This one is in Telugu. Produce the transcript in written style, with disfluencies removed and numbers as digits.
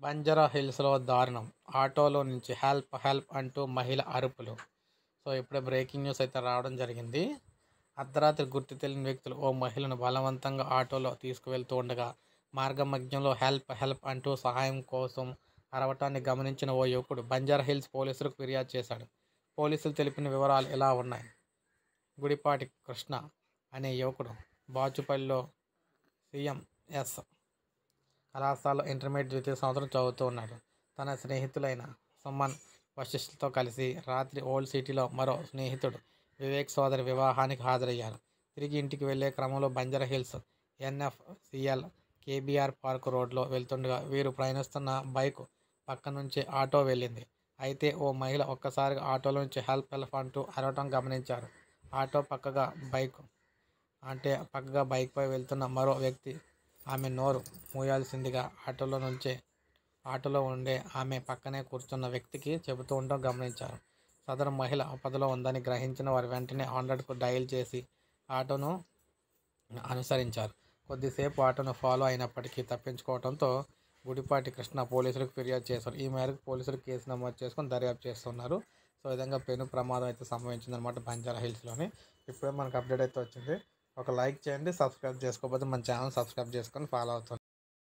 బంజారా హిల్స్లో దారుణం, ఆటోలో నుంచి హెల్ప్ హెల్ప్ అంటూ మహిళ అరుపులు. సో ఇప్పుడే బ్రేకింగ్ న్యూస్ అయితే రావడం జరిగింది. అర్ధరాత్రి గుర్తు తెలియని వ్యక్తులు ఓ మహిళను బలవంతంగా ఆటోలో తీసుకువెళ్తూ ఉండగా మార్గ మధ్యంలో హెల్ప్ హెల్ప్ అంటూ సహాయం కోసం అరవటాన్ని గమనించిన ఓ యువకుడు బంజారా హిల్స్ పోలీసులకు ఫిర్యాదు చేశాడు. పోలీసులు తెలిపిన వివరాలు ఇలా ఉన్నాయి. గుడిపాటి కృష్ణ అనే యువకుడు బాచుపల్లిలో సిఎంఎస్ కళాశాలలో ఇంటర్మీడియట్ ద్వితీయ సంవత్సరం చదువుతూ ఉన్నాడు. తన స్నేహితులైన సుమన్, వశిష్ఠతో కలిసి రాత్రి ఓల్డ్ సిటీలో మరో స్నేహితుడు వివేక్ సోదరి వివాహానికి హాజరయ్యారు. తిరిగి ఇంటికి వెళ్లే క్రమంలో Banjara hills NFCL KBR park రోడ్లో వెళ్తుండగా వీరు ప్రయాణిస్తున్న బైక్ పక్క నుంచే ఆటో వెళ్ళింది. అయితే ఓ మహిళ ఒక్కసారిగా ఆటోలో నుంచి హెల్ప్ హెల్ప్ అంటూ అరవటం గమనించారు. ఆటో పక్కగా బైక్పై వెళ్తున్న మరో వ్యక్తి ఆమె నోరు మూయాల్సిందిగా ఆటోలో ఉండే ఆమె పక్కనే కూర్చున్న వ్యక్తికి చెబుతూ ఉండడం గమనించారు. సదరు మహిళ ఆపదలో ఉందని గ్రహించిన వారు వెంటనే 100కు డయల్ చేసి ఆటోను అనుసరించారు. కొద్దిసేపు ఆటోను ఫాలో అయినప్పటికీ తప్పించుకోవడంతో గుడిపాటి కృష్ణ పోలీసులకు ఫిర్యాదు చేశారు. ఈ మేరకు పోలీసులు కేసు నమోదు చేసుకుని దర్యాప్తు చేస్తున్నారు. సో ఈ విధంగా పెను ప్రమాదం అయితే సంభవించిందనమాట బంజారా హిల్స్లోని. ఇప్పుడే మనకు అప్డేట్ అయితే వచ్చింది. ఒక లైక్ చేయండి, సబ్స్క్రైబ్ చేసుకోకపోతే మన ఛానల్ సబ్స్క్రైబ్ చేసుకొని ఫాలో అవుతుంది.